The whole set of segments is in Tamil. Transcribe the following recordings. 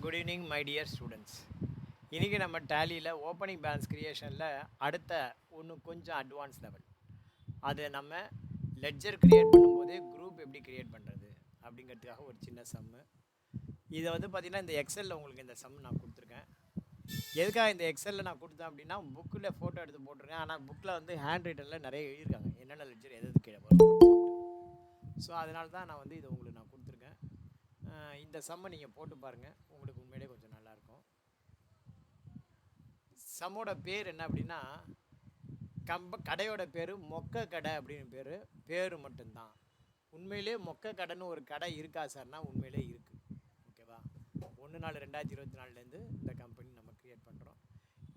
Good evening my dear students. இன்றைக்கி நம்ம டேலியில் ஓப்பனிங் பேலன்ஸ் க்ரியேஷனில் அடுத்த ஒன்று கொஞ்சம் அட்வான்ஸ் லெவல். அது நம்ம லெட்ஜர் க்ரியேட் பண்ணும்போது குரூப் எப்படி க்ரியேட் பண்ணுறது அப்படிங்கிறதுக்காக ஒரு சின்ன சம்மு. இதை வந்து பார்த்திங்கன்னா இந்த எக்ஸலில் உங்களுக்கு இந்த சம் நான் கொடுத்துருக்கேன். எதுக்காக இந்த எக்ஸலில் நான் கொடுத்தேன் அப்படின்னா புக்கில் ஃபோட்டோ எடுத்து போட்டிருக்கேன். ஆனால் புக்கில் வந்து ஹேண்ட் ரைட்டரில் நிறைய எழுதியிருக்காங்க என்னென்ன லெட்ஜர் எது கீழே வரும். ஸோ அதனால தான் நான் வந்து இதை உங்களுக்கு நான் கொடுத்துருக்கேன். இந்த சம்மை நீங்கள் போட்டு பாருங்கள், உங்களுக்கு உண்மையிலே கொஞ்சம் நல்லாயிருக்கும். சம்மோட பேர் என்ன அப்படின்னா கடையோட பேர் மொக்க கடை அப்படின்னு பேர் மட்டும்தான். உண்மையிலே மொக்க கடைன்னு ஒரு கடை இருக்கா சார்னா உண்மையிலே இருக்குது. ஓகேவா? 1/4/2024 இந்த கம்பெனி நம்ம க்ரியேட் பண்ணுறோம்.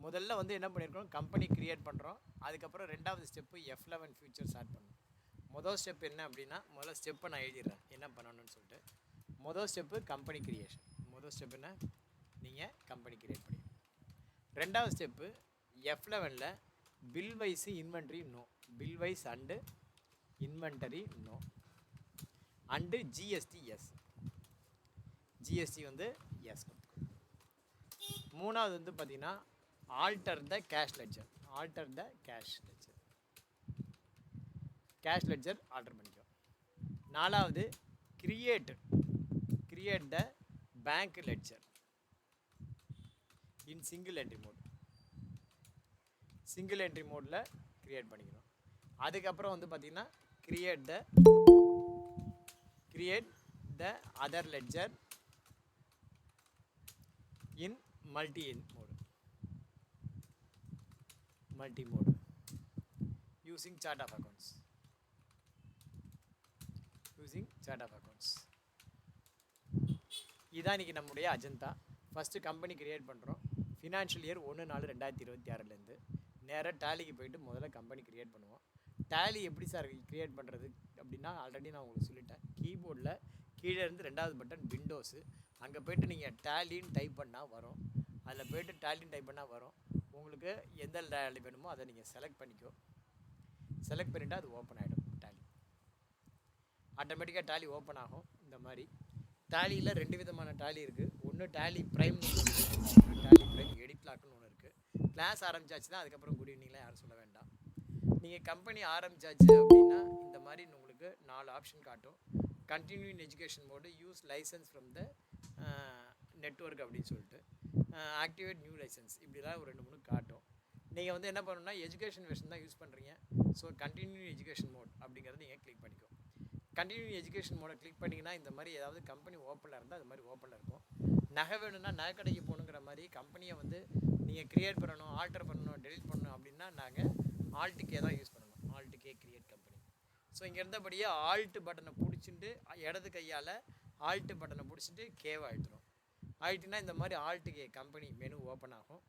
முதல்ல வந்து என்ன பண்ணியிருக்கோம், கம்பெனி க்ரியேட் பண்ணுறோம். அதுக்கப்புறம் ரெண்டாவது ஸ்டெப்பு F11 ஃபியூச்சர்ஸ் ஆட் பண்ணணும். முதல் ஸ்டெப் என்ன அப்படின்னா, முதல் ஸ்டெப்பை நான் எழுதிடுறேன் என்ன பண்ணணும்னு சொல்லிட்டு. முதல் ஸ்டெப்பு கம்பெனி க்ரியேஷன். முதல் ஸ்டெப் என்ன, நீங்கள் கம்பெனி க்ரியேட் பண்ணிடுங்க. ரெண்டாவது step F11 bill wise inventory no, bill wise and inventory no and GST yes, GST வந்து எஸ் கொடுத்துக்கணும். மூணாவது வந்து பார்த்தீங்கன்னா alter the cash ledger, alter the cash ledger, cash ledger alter பண்ணிக்கோ. நாலாவது create the bank ledger in single entry mode, single entry மோடில் கிரியேட் பண்ணிக்கணும். அதுக்கப்புறம் வந்து பார்த்திங்கன்னா create the other ledger in multi mode using chart of accounts, இதான் இன்றைக்கி நம்முடைய அஜெண்டா. ஃபஸ்ட்டு கம்பெனி க்ரியேட் பண்ணுறோம். ஃபினான்ஷியல் இயர் 1/4/2026 நேராக டேலிக்கு போயிட்டு முதல்ல கம்பெனி க்ரியேட் பண்ணுவோம். டேலி எப்படி சார் க்ரியேட் பண்ணுறது அப்படின்னா, ஆல்ரெடி நான் உங்களுக்கு சொல்லிட்டேன். கீபோர்டில் கீழே இருந்து ரெண்டாவது பட்டன் விண்டோஸு, அங்கே போய்ட்டு நீங்கள் டேலின்னு டைப் பண்ணால் வரும். அதில் போய்ட்டு டேலின்னு டைப் பண்ணால் வரும். உங்களுக்கு எந்த டேலி வேணுமோ அதை நீங்கள் செலக்ட் பண்ணிக்கோ. செலக்ட் பண்ணிவிட்டு அது ஓப்பன் ஆகிடும். டேலி ஆட்டோமேட்டிக்காக டேலி ஓப்பன் ஆகும். இந்த மாதிரி டேலியில் 2 விதமான டேலி இருக்குது. ஒன்று Tally Prime, Tally Prime edit லாக்குன்னு ஒன்று இருக்குது. கிளாஸ் ஆரம்பிச்சாச்சு தான், அதுக்கப்புறம் குட் ஈவினிங்லாம் யாரும் சொல்ல வேண்டாம். நீங்கள் கம்பெனி ஆரம்பிச்சாச்சு அப்படின்னா இந்த மாதிரி உங்களுக்கு 4 ஆப்ஷன் காட்டும். Continue in education mode, use licence from the network அப்படின்னு சொல்லிட்டு, ஆக்டிவேட் நியூ லைசன்ஸ், இப்படிலாம் ஒரு 2-3 காட்டும். நீங்கள் வந்து என்ன பண்ணணும்னா எஜுகேஷன் வெர்ஷன் தான் யூஸ் பண்ணுறீங்க. ஸோ கண்டினியூ எஜுகேஷன் மோட் அப்படிங்கிறத நீங்கள் கிளிக் பண்ணிக்கோ. கண்டினியூ எஜுகேஷன் மோடை கிளிக் பண்ணிங்கன்னா இந்த மாதிரி ஏதாவது கம்பெனி ஓப்பனில் இருந்தால் அது மாதிரி ஓப்பனில் இருக்கும். நகை வேணும்னா நகை கடைக்கு போகணுங்கிற மாதிரி கம்பெனியை வந்து நீங்கள் க்ரியேட் பண்ணணும், ஆல்டர் பண்ணணும், டெலிட் பண்ணணும் அப்படின்னா நாங்கள் ஆல்ட்டுக்கே தான் யூஸ் பண்ணணும். ஆல்ட்டுக்கே க்ரியேட் கம்பெனி. ஸோ இங்கே இருந்தபடியே ஆல்ட்டு பட்டனை பிடிச்சிட்டு இடது கையால் ஆல்ட்டு பட்டனை பிடிச்சிட்டு கேவை அழுத்துடும். ஆல்ட்டுனா இந்த மாதிரி ஆல்ட்டுக்கே கம்பெனி மெனு ஓப்பன் ஆகும்.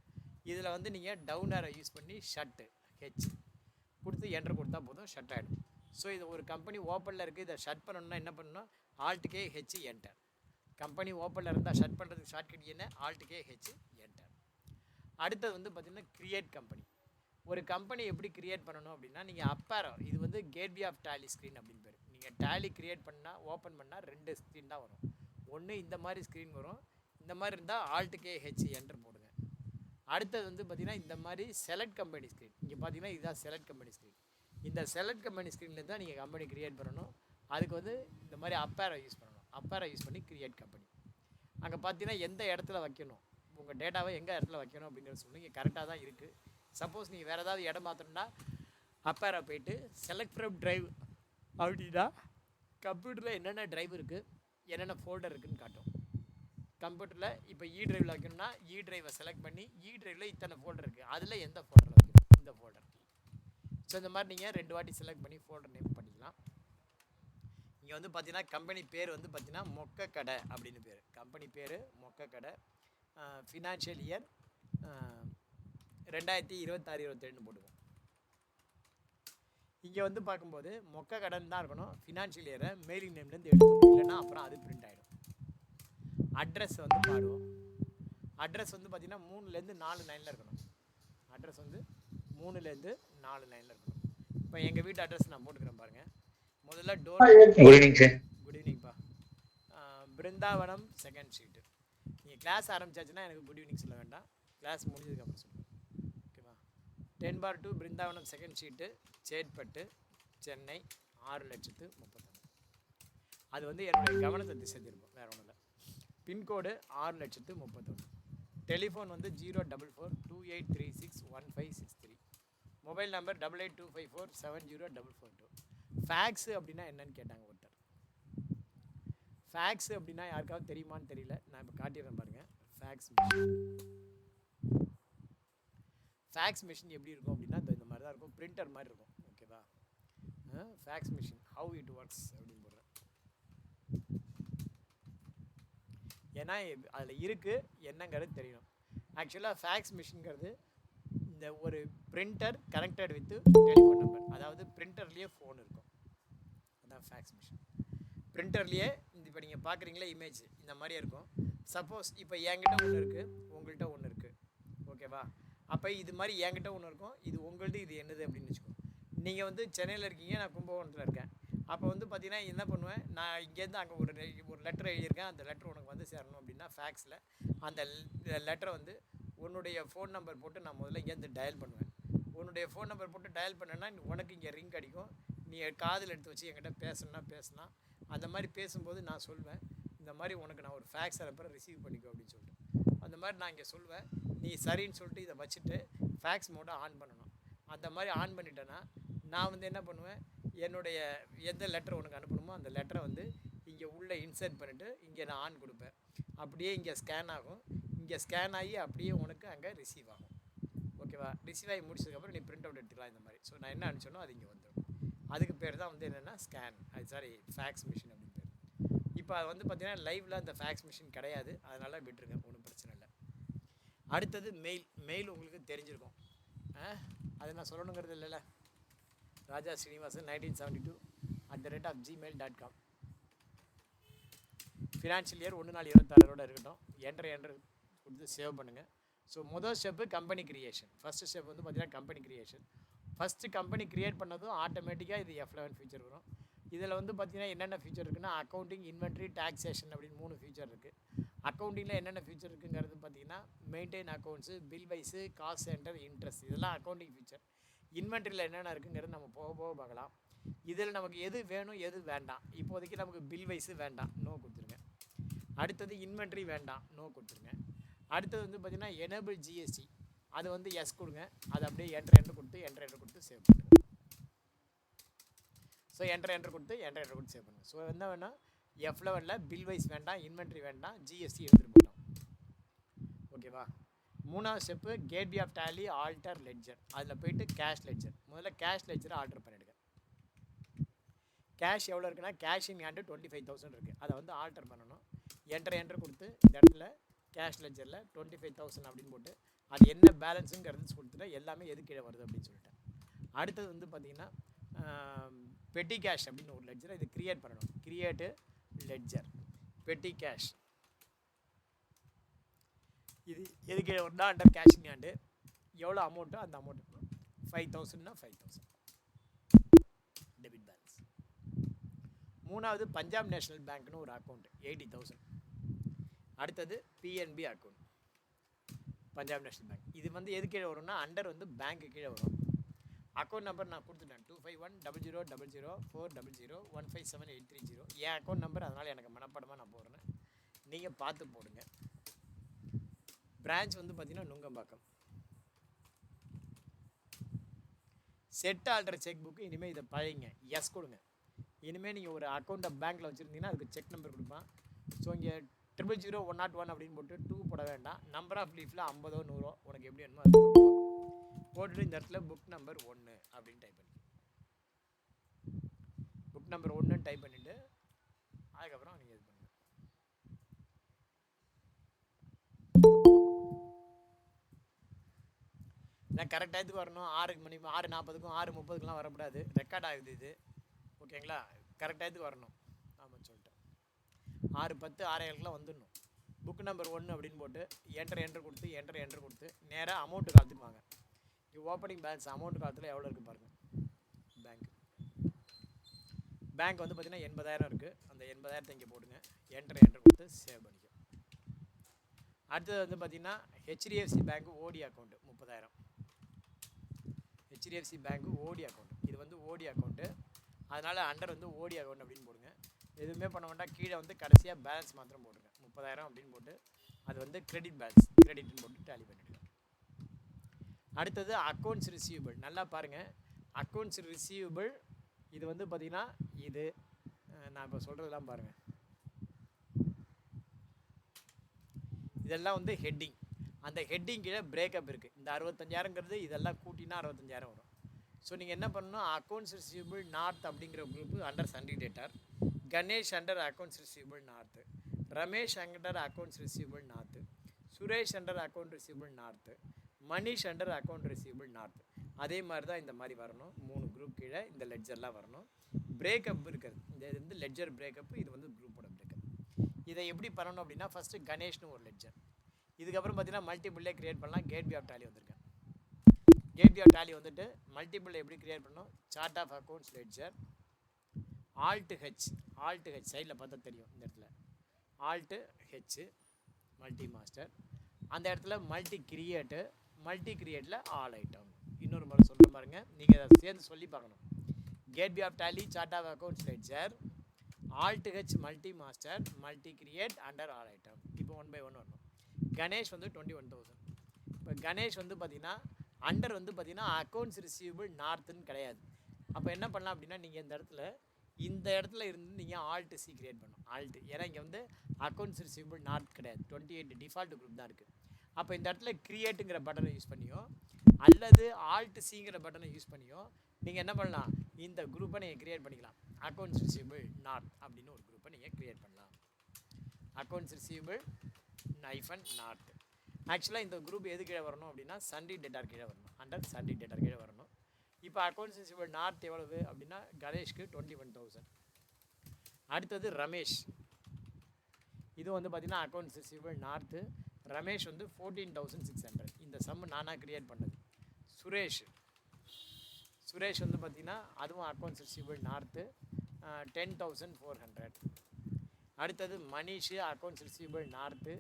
இதில் வந்து நீங்கள் டவுன் ஏரை யூஸ் பண்ணி ஷட்டு ஹெச் கொடுத்து என்டர் கொடுத்தா போதும், ஷட் ஆகிடும். ஸோ இது ஒரு கம்பெனி ஓப்பனில் இருக்குது. இதை ஷட் பண்ணணும்னா என்ன பண்ணணும், ஆல்ட்டுக்கே ஹெச் என்டர். கம்பெனி ஓப்பனில் இருந்தால் ஷட் பண்ணுறதுக்கு ஷார்ட்கட் என்ன, ஆல்ட்டுக்கே ஹெச் என்டர். அடுத்தது வந்து பார்த்திங்கன்னா கிரியேட் கம்பெனி. ஒரு கம்பெனி எப்படி கிரியேட் பண்ணணும் அப்படின்னா, நீங்கள் அப்பேரோ, இது வந்து கேட்வே ஆஃப் டேலி ஸ்க்ரீன் அப்படின்னு பேர். நீங்கள் டேலி கிரியேட் பண்ணால் ஓப்பன் பண்ணால் 2 ஸ்க்ரீன் தான் வரும். ஒன்று இந்த மாதிரி ஸ்க்ரீன் வரும். இந்த மாதிரி இருந்தால் ஆல்ட்டுக்கே ஹெச் என்டர் போடுங்க. அடுத்தது வந்து பார்த்திங்கன்னா இந்த மாதிரி செலக்ட் கம்பெனி ஸ்க்ரீன். இங்கே பார்த்தீங்கன்னா இதுதான் செலக்ட் கம்பெனி ஸ்க்ரீன். இந்த செலக்ட் கம்பெனி ஸ்க்ரீனில் தான் நீங்கள் கம்பெனி க்ரியேட் பண்ணணும். அதுக்கு வந்து இந்த மாதிரி அப்பேரை யூஸ் பண்ணணும். அப்பேரை யூஸ் பண்ணி க்ரியேட் கம்பெனி. அங்கே பார்த்தீங்கன்னா எந்த இடத்துல வைக்கணும், உங்கள் டேட்டாவை எங்கே இடத்துல வைக்கணும் அப்படிங்கிறத சொல்லுங்கள். இங்கே கரெக்டாக தான் இருக்குது. சப்போஸ் நீங்கள் வேறு ஏதாவது இடம் மாற்றணும்னா அப்பேரை போய்ட்டு செலக்ட் ஃப்ரம் ட்ரைவ் அப்படின்னா கம்ப்யூட்டரில் என்னென்ன ட்ரைவ் இருக்குது, என்னென்ன ஃபோல்டர் இருக்குதுன்னு காட்டும். கம்ப்யூட்டரில் இப்போ ட்ரைவில் வைக்கணும்னா ட்ரைவை செலக்ட் பண்ணி ட்ரைவில் இத்தனை ஃபோல்டர் இருக்குது, அதில் எந்த ஃபோல்டரில் வைக்கணும், இந்த ஃபோல்டர். ஸோ இந்த மாதிரி நீங்கள் 2 வாட்டி செலக்ட் பண்ணி ஃபோல்டர் நேம் பண்ணிக்கலாம். இங்கே வந்து பார்த்தீங்கன்னா கம்பெனி பேர் வந்து பார்த்தீங்கன்னா மொக்க கடை அப்படின்னு பேர். கம்பெனி பேர் மொக்க கடை. Financial year 2026-27 போட்டுக்கோம். இங்கே வந்து பார்க்கும்போது மொக்க கடைன்னு தான் இருக்கணும். ஃபினான்ஷியல் இயரை மெயிலிங் நேம்லேருந்து எடுக்கணும், இல்லைன்னா அப்புறம் அது பிரிண்ட் ஆகிடும். அட்ரஸ் வந்து பாடுவோம். அட்ரஸ் வந்து பார்த்திங்கன்னா 3லேருந்து 4 லைனில் இருக்கணும். அட்ரஸ் வந்து 3லேருந்து 4 லைனில் இருக்கணும். இப்போ எங்கள் வீட்டு அட்ரஸ் நான் போட்டுக்கிறேன் பாருங்கள். முதல்ல door. Good evening sir. Good ஈவினிங்ப்பா. Brindavanam 2nd street. நீங்கள் கிளாஸ் ஆரம்பிச்சாச்சுன்னா எனக்கு குட் ஈவினிங் சொல்ல வேண்டாம், கிளாஸ் முடிஞ்சதுக்கப்புறம் சொல்லுங்கள். ஓகேவா? 10/2 பிருந்தாவனம் செகண்ட் ஷீட்டு, சேட்பட்டு, சென்னை 6,31,000. அது வந்து என்னுடைய கவனத்தை திசை திருப்போம், வேறு ஒன்றும் இல்லை. பின்கோடு 6,31,000. டெலிஃபோன் வந்து 04428361563. Mobile number 8825470442. ஃபேக்ஸு அப்படின்னா என்னன்னு கேட்டாங்க ஒருத்தர். ஃபேக்ஸு அப்படின்னா யாருக்காவது தெரியுமான்னு தெரியல, நான் இப்போ காட்டிடுறேன் பாருங்கள். Facts machine. ஃபேக்ஸ் மிஷின் எப்படி இருக்கும் அப்படின்னா இந்த மாதிரி தான் இருக்கும், பிரிண்டர் மாதிரி இருக்கும். ஓகேவா? Facts machine how it works அப்படின்னு போடுறேன். ஏன்னா அதில் இருக்குது என்னங்கிறது தெரியணும். ஆக்சுவலாக ஃபேக்ஸ் மிஷின்ங்கிறது இந்த ஒரு printer connected with telephone number, அதாவது பிரிண்டர்லேயே ஃபோன் இருக்கும், அதான் ஃபேக்ஸ் மிஷின். பிரிண்டர்லேயே இப்போ நீங்கள் பார்க்குறீங்களா இமேஜ் இந்த மாதிரியே இருக்கும். சப்போஸ் இப்போ என்கிட்ட ஒன்று இருக்குது, உங்கள்கிட்ட ஒன்று இருக்குது. ஓகேவா? அப்போ இது மாதிரி என்கிட்ட ஒன்று இருக்கும், இது உங்கள்கிட்ட, இது என்னது அப்படின்னு வச்சுக்கோங்க. நீங்கள் வந்து சென்னையில் இருக்கீங்க, நான் கும்பகோணத்தில் இருக்கேன். அப்போ வந்து பார்த்தீங்கன்னா என்ன பண்ணுவேன், நான் இங்கேருந்து அங்கே ஒரு லெட்டர் எழுதியிருக்கேன், அந்த லெட்டர் உனக்கு வந்து சேரணும் அப்படின்னா ஃபேக்ஸில் அந்த லெட்டரை வந்து உன்னுடைய ஃபோன் நம்பர் போட்டு நான் முதல்ல இங்கேருந்து டயல் பண்ணுவேன். உன்னுடைய ஃபோன் நம்பர் போட்டு டயல் பண்ணேன்னா உனக்கு இங்கே ரிங் அடிக்கும், நீ காதில் எடுத்து வச்சு என்கிட்ட பேசலாம். அந்த மாதிரி பேசும்போது நான் சொல்வேன், இந்த மாதிரி உனக்கு நான் ஒரு ஃபேக்ஸ் அனுப்புகிறேன், ரிசீவ் பண்ணிக்கோ அப்படின்னு சொல்லிட்டு. அந்த மாதிரி நான் இங்கே சொல்வேன், நீ சரின்னு சொல்லிட்டு இதை வச்சுட்டு ஃபேக்ஸ் மோடை ஆன் பண்ணணும். அந்த மாதிரி ஆன் பண்ணிட்டேன்னா நான் வந்து என்ன பண்ணுவேன், என்னுடைய எந்த லெட்டர் உனக்கு அனுப்பணுமோ அந்த லெட்டரை வந்து இங்கே உள்ளே இன்சர்ட் பண்ணிவிட்டு இங்கே நான் ஆன் கொடுப்பேன். அப்படியே இங்கே ஸ்கேன் ஆகும், இங்கே ஸ்கேன் ஆகி அப்படியே உனக்கு அங்கே ரிசீவ் ஆகும். ஓகேவா? ரிசீவ் ஆகி முடிச்சதுக்கப்புறம் நீ பிரிண்ட் அவுட் எடுத்துக்கலாம் இந்த மாதிரி. ஸோ நான் என்ன அனுப்பிச்சோனோ அது இங்கே வந்துடும். அதுக்கு பேர் தான் வந்து என்னென்னா ஸ்கேன், ஃபேக்ஸ் மிஷின் அப்படின்னு பேர். இப்போ அது வந்து பார்த்தீங்கன்னா லைவில் அந்த ஃபேக்ஸ் மிஷின் கிடையாது, அதனால் விட்டுருங்க, ஒன்றும் பிரச்சனை இல்லை. அடுத்தது மெயில் உங்களுக்கு தெரிஞ்சிருக்கும், அது நான் சொல்லணுங்கிறது இல்லைல்ல. ராஜா ஸ்ரீனிவாசன் 1972@gmail.com. ஃபினான்ஷியல் இயர் 1/4/26 இருக்கட்டும். என்ட்ரு கொடுத்து சேவ் பண்ணுங்கள். ஸோ முதல் step company creation. First step வந்து பார்த்தீங்கன்னா company creation. First company create பண்ணதும் ஆட்டோமேட்டிக்காக இது F11 ஃபீச்சர் வரும். இதில் வந்து பார்த்தீங்கன்னா என்னென்ன ஃபீச்சர் இருக்குன்னா அக்கௌண்டிங், இன்வென்ட்ரி, டாக்ஸேஷன் அப்படின்னு 3 ஃபீச்சர் இருக்குது. அக்கௌண்டிங்கில் என்னென்ன ஃபீச்சர் இருக்குங்கிறது பார்த்தீங்கன்னா maintain accounts, bill wise, cost centre, interest, இதெல்லாம் அக்கௌண்டிங் ஃபீச்சர். இன்வென்ட்ரியில் என்னென்ன இருக்குங்கிறது நம்ம போக போக பார்க்கலாம். இதில் நமக்கு எது வேணும் எது வேண்டாம். இப்போதைக்கு நமக்கு பில் வைஸு வேண்டாம், நோ கொடுத்துருங்க. அடுத்தது இன்வென்ட்ரி வேண்டாம், நோ கொடுத்துருங்க. அடுத்தது வந்து பார்த்திங்கன்னா எனேபிள் ஜிஎஸ்டி, அது வந்து எஸ் கொடுங்க. அது அப்படியே என்ட்ரு கொடுத்து சேவ் பண்ணுங்க. ஸோ என்ட்ரு கொடுத்து சேவ் பண்ணுங்கள். ஸோ என்ன வேணும், F11ல் பில் வைஸ் வேண்டாம், இன்வென்ட்ரி வேண்டாம், ஜிஎஸ்டி எடுத்துகிட்டு போட்டோம். ஓகேவா? மூணாவது step gateway of Tally alter ledger. அதில் போயிட்டு கேஷ் லெட்ஜர், முதல்ல கேஷ் லெட்ஜரை ஆல்டர் பண்ணிவிடுங்க. கேஷ் எவ்வளோ இருக்குன்னா கேஷ் இன் ஹேண்டு 25,000 இருக்குது, அதை வந்து ஆல்டர் பண்ணணும். என்ட்ரு கொடுத்து இந்த இடத்துல கேஷ் லெட்ஜரில் 25,000 அப்படின்னு போட்டு அது என்ன பேலன்ஸுங்கிறது கொடுத்துட்டு எல்லாமே எது கீழே வருது அப்படின்னு சொல்லிட்டேன். அடுத்தது வந்து பார்த்திங்கன்னா பெட்டி கேஷ் அப்படின்னு ஒரு லெட்ஜரை இது க்ரியேட் பண்ணணும். க்ரியேட்டு லெட்ஜர் பெட்டி கேஷ், இது எது கீழே வரும்னா அண்டர் கேஷ் இன் ஹேண்டு எவ்வளோ அமௌண்ட்டோ அந்த அமௌண்ட்டு 5,000னா 5,000 டெபிட் பேலன்ஸ். மூணாவது பஞ்சாப் நேஷ்னல் பேங்க்னு ஒரு அக்கௌண்ட் 80,000. அடுத்தது PNB account, Punjab national bank. இது வந்து எது கீழே வரும்னா அண்டர் வந்து பேங்க்கு கீழே வரும். அக்கௌண்ட் நம்பர் நான் கொடுத்துட்டேன் 2510000040015783. என் அக்கௌண்ட் நம்பர், அதனால் எனக்கு மனப்படமாக நான் போடுறேன், நீங்கள் பார்த்து போடுங்க. பிரான்ச் வந்து பார்த்திங்கன்னா Nungambakkam. Set alter check book, இனிமேல் இதை பழைங்க, எஸ் கொடுங்க. இனிமேல் நீங்கள் ஒரு அக்கௌண்ட்டை பேங்க்கில் வச்சுருந்தீங்கன்னா அதுக்கு செக் நம்பர் கொடுப்பான். ஸோ இங்கே 0000101 அப்படின்னு போட்டு 2 போட வேண்டாம். நம்பர் ஆஃப் லீஃபில் 50 100 உனக்கு எப்படி வேணுமோ அது போட்டுட்டு இந்த இடத்துல புக் நம்பர் 1 அப்படின்னு டைப் பண்ணி புக் நம்பர் 1 டைப் பண்ணிவிட்டு அதுக்கப்புறம் நீங்கள் இது பண்ணுங்கள். நான் கரெக்ட் டயத்துக்கு வரணும். 6:40க்கும் 6:30க்குலாம் வரக்கூடாது, ரெக்கார்ட் ஆகுது இது. ஓகேங்களா? கரெக்ட் டயத்துக்கு வரணும். ஆமாம் சொல்லிட்டேன். 6:10 6:07க்குலாம் வந்துடணும். புக் நம்பர் 1 அப்படின்னு போட்டு என்ட்ரு கொடுத்து நேராக அமௌண்ட்டு காலத்துக்கு வாங்க. இங்கே ஓப்பனிங் பேலன்ஸ் அமௌண்ட் காலத்தில் எவ்வளோ இருக்குது பாருங்கள். பேங்க் வந்து பார்த்திங்கன்னா 80,000 இருக்குது. அந்த 80,000 இங்கே போடுங்க. என்ட்ரு கொடுத்து சேவ் பண்ணிக்க. அடுத்தது வந்து பார்த்திங்கன்னா ஹெச்டிஎஃப்சி பேங்க் ஓடி அக்கௌண்ட்டு 30,000. ஹெச்டிஎஃப்சி பேங்க் ஓடி அக்கௌண்ட், இது வந்து ஓடி அக்கௌண்ட்டு, அதனால் அண்டர் வந்து ஓடி அக்கௌண்ட் அப்படின்னு போடுங்க. எதுவுமே பண்ண வேண்டாம், கீழே வந்து கடைசியாக பேலன்ஸ் மாத்திரம் போட்டுருங்க. 30,000 அப்படின்னு போட்டு அது வந்து கிரெடிட் பேலன்ஸ், கிரெடிட்னு போட்டு டேலி பண்ணிவிடுங்க. அடுத்தது அக்கௌண்ட்ஸ் ரிசீவபிள். நல்லா பாருங்கள், அக்கௌண்ட்ஸ் ரிசீவபிள் இது வந்து பார்த்திங்கன்னா இது நான் இப்போ சொல்கிறதெல்லாம் பாருங்கள், இதெல்லாம் வந்து ஹெட்டிங். அந்த ஹெட்டிங் கீழே பிரேக்கப் இருக்குது. இந்த 65,000ங்கிறது இதெல்லாம் கூட்டினா 65,000 வரும். ஸோ நீங்கள் என்ன பண்ணணும், அக்கௌண்ட்ஸ் ரிசீவபிள் நார்த் அப்படிங்கிற group under sundry debtors, Ganesh under accounts receivable north, Ramesh under accounts receivable north, Suresh under account receivable north, Manish under account receivable north. அதே மாதிரி தான் இந்த மாதிரி வரணும். 3 குரூப் கீழே இந்த லெட்ஜர்லாம் வரணும். பிரேக்கப் இருக்குது, இந்த இது வந்து லெட்ஜர் பிரேக்கப், இது வந்து குரூப்போட பிரேக்கப். இதை எப்படி பண்ணணும் அப்படின்னா, ஃபஸ்ட்டு கணேஷ்னு ஒரு லெட்ஜர், இதுக்கப்புறம் பார்த்தீங்கன்னா மல்டிபிளே க்ரியேட் பண்ணலாம். கேட்வே ஆஃப் டேலி வந்திருக்கேன். கேட்வே ஆஃப் டேலி வந்துட்டு மல்டிபிள் எப்படி க்ரியேட் பண்ணணும், chart of accounts ledger, alt H, alt H சைடில் பார்த்தா தெரியும், இந்த இடத்துல ஆல்ட்டு ஹெச் மல்டி மாஸ்டர், அந்த இடத்துல மல்டி கிரியேட்டு, மல்டி கிரியேட்டில் ஆல் ஐட்டம். இன்னொரு முறை சொல்கிற பாருங்க, நீங்கள் அதை சேர்ந்து சொல்லி பார்க்கணும். Gateway of Tally, chart of accounts ledger, alt H multi master, multi create under all item. இப்போ 1 by 1 வரணும். கணேஷ் வந்து 21,000. இப்போ கணேஷ் வந்து பார்த்தீங்கன்னா அண்டர் வந்து பார்த்தீங்கன்னா அக்கௌண்ட்ஸ் ரிசீவபிள் நார்த்துன்னு கிடையாது. அப்போ என்ன பண்ணலாம் அப்படின்னா, நீங்கள் இந்த இடத்துல இருந்து நீங்கள் ஆல்ட்டு சி கிரியேட் பண்ணணும். ஆல்ட்டு, ஏன்னா இங்கே வந்து அக்கௌண்ட்ஸ் ரிசீவபிள் நார்த் கிடையாது, 28 டிஃபால்ட் குரூப் தான் இருக்குது. அப்போ இந்த இடத்துல கிரியேட்டுங்கிற பட்டனை யூஸ் பண்ணியோ அல்லது ஆல்ட்டு சிங்கிற பட்டனை யூஸ் பண்ணியோ நீங்கள் என்ன பண்ணலாம், இந்த குரூப்பை நீங்கள் கிரியேட் பண்ணிக்கலாம். அக்கௌண்ட்ஸ் ரிசீவபிள் நார்த் அப்படின்னு ஒரு குரூப்பை நீங்கள் கிரியேட் பண்ணலாம். Accounts receivable -north. ஆக்சுவலாக இந்த குரூப் எது கீழே வரணும் அப்படின்னா, சண்டி டேட்டார் கீழே வரணும், அண்டர் சண்டி டேட்டார் கீழே வரணும். இப்போ அக்கௌண்ட்ஸ் ரிசீவபிள் நார்த் எவ்வளவு அப்படின்னா, கணேஷ்க்கு 21,000. அடுத்தது ரமேஷ், இது வந்து பார்த்தீங்கன்னா அக்கௌண்ட்ஸ் ரிசீவபிள் நார்த்து, ரமேஷ் வந்து 14,600. இந்த சம் நானாக கிரியேட் பண்ணது. சுரேஷ் வந்து பார்த்தீங்கன்னா அதுவும் அக்கௌண்ட்ஸ் ரிசீவபிள் நார்த்து, 10,400. அடுத்தது மணிஷு அக்கௌண்ட்ஸ் ரிசீவபிள் நார்த்து,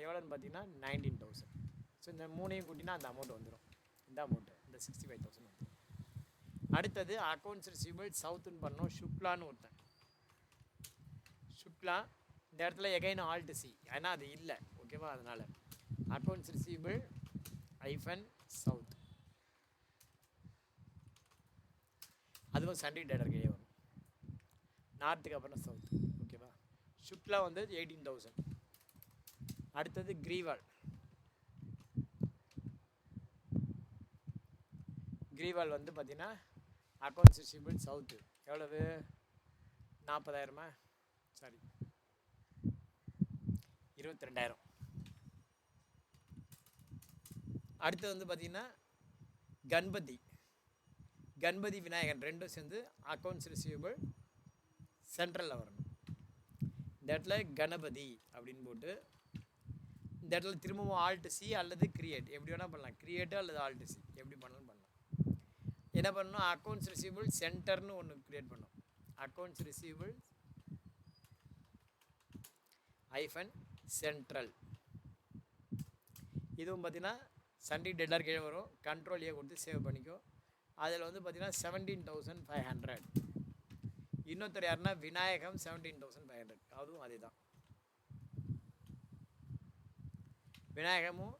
எவ்வளோன்னு பார்த்தீங்கன்னா 19,000. ஸோ இந்த 3ஐயும் கூட்டினா அந்த அமௌண்ட் வந்துடும், இந்த அமௌண்ட்டு இந்த 65,000 வந்துடும். அடுத்தது அக்கௌண்ட்ஸ் ரிசீவபிள் சவுத்துன்னு பண்ணோம். சுக்லான்னு ஒருத்தன், சுக்லா இந்த இடத்துல எகைன் ஆல்ட்டு சி, ஏன்னா அது இல்லை, ஓகேவா, அதனால் அக்கௌண்ட்ஸ் ரிசீவபிள் -சவுத், அதுவும் சண்டி டேட்டர் கீழே வரும், நார்த்துக்கு அப்புறம் சவுத், ஓகேவா. சுக்லா வந்து 18,000. அடுத்தது கிரீவால் வந்து பார்த்தீங்கன்னா அக்கௌண்ட்ஸ் ரிசீவபிள் சவுத்து எவ்வளவு, 40,000, சாரி 22,000. அடுத்து வந்து பார்த்தீங்கன்னா கணபதி விநாயகன் ரெண்டும் சேர்ந்து அக்கௌண்ட்ஸ் ரிசீவபிள் சென்ட்ரலில் வரணும். இந்த இடத்துல கணபதி அப்படின்னு போட்டு இந்த இடத்துல திரும்பவும் ஆல்ட்டு சி அல்லது கிரியேட், எப்படி வேணால் பண்ணலாம், கிரியேட்டு அல்லது ஆல்ட்டு சி, எப்படி பண்ணலாம் பண்ணலாம். என்ன பண்ணணும், அக்கௌண்ட்ஸ் ரிசீவபிள் சென்டர்னு ஒன்று கிரியேட் பண்ணணும். அக்கௌண்ட்ஸ் ரிசீவபிள் -சென்ட்ரல், இதுவும் பார்த்தீங்கன்னா சண்டி டேட்டார் கீழே வரும். கண்ட்ரோல் ஏ கொடுத்து சேவ் பண்ணிக்கோ. அதில் வந்து பார்த்தீங்கன்னா 17,500. இன்னொருத்தர் யாருன்னா விநாயகம் 17,500, அதுவும் அதே தான். விநாயகமும்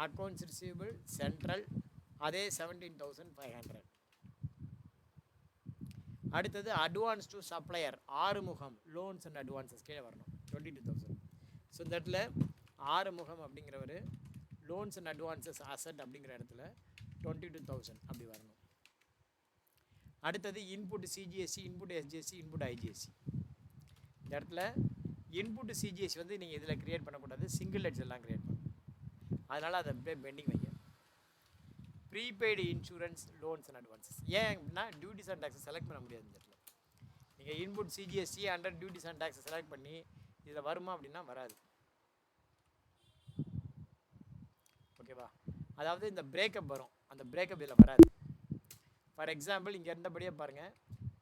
அக்கௌண்ட்ஸ் ரிசீவபிள் சென்ட்ரல், அதே 17,500. அடுத்தது advance to supplier Arumugam loans and advances கீழே வரணும், 22,000. ஸோ இந்த இடத்துல ஆறுமுகம் அப்படிங்கிறவர் லோன்ஸ் அண்ட் அட்வான்ஸஸ் அசட் அப்படிங்கிற இடத்துல 22,000 அப்படி வரணும். அடுத்தது இன்புட் சிஜிஎஸ்சி, இன்புட் எஸ்ஜிஎஸ்சி, இன்புட் ஐஜிஎஸ்சி. இந்த இடத்துல இன்புட் சிஜிஎஸ்சி வந்து நீங்கள் இதில் க்ரியேட் பண்ணக்கூடாது, சிங்கிள் லெட்ஸ் எல்லாம் க்ரியேட் பண்ணணும். அதனால் அதை அப்படியே பெண்டிங் வைங்க. Prepaid insurance loans and advances, ஏன் அப்படின்னா டியூட்டிஸ் அண்ட் டேக்ஸை செலக்ட் பண்ண முடியாது. இந்த இடத்துல நீங்கள் input CGST under duties and டேக்ஸை செலக்ட் பண்ணி இதில் வருமா அப்படின்னா வராது, ஓகேவா. அதாவது இந்த பிரேக்கப் வரும், அந்த பிரேக்கப் இதில் வராது. ஃபார் எக்ஸாம்பிள் இங்கே இருந்தபடியே பாருங்கள்,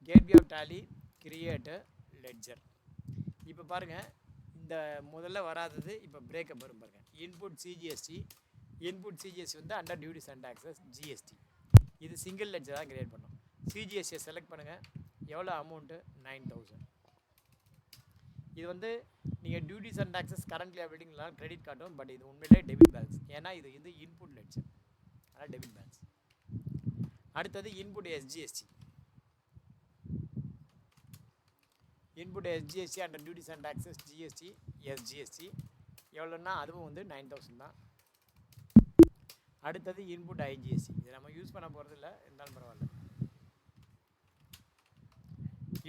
gateway of Tally create ledger. இப்போ பாருங்கள், இந்த முதல்ல வராதது இப்போ பிரேக்கப் வரும் பாருங்க. இன்புட் சிஜிஎஸ்டி வந்து under duties and taxes GST. இது சிங்கிள் லெட்ஜர் தான் கிரியேட் பண்ணும். சிஜிஎஸ்டியை செலக்ட் பண்ணுங்கள். எவ்வளோ அமௌண்ட்டு? 9000. இது வந்து நீங்கள் டியூட்டிஸ் அண்ட் டாக்ஸஸ் கரண்ட் லியாபிலிட்டிங்களாம் கிரெடிட் காட்டும். பட் இது உண்மையிலே டெபிட் பேலன்ஸ். ஏன்னா இது வந்து இன்புட் லெட்ஜர், அதனால் டெபிட் பேலன்ஸ். அடுத்தது input SGST. Input SGST under duties and taxes GST SGST எவ்வளோன்னா அதுவும் வந்து 9000 தான். அடுத்தது இன்புட் ஐஜிஎஸ்டி. இதை நம்ம யூஸ் பண்ண போகிறது இல்லை, இருந்தாலும் பரவாயில்ல.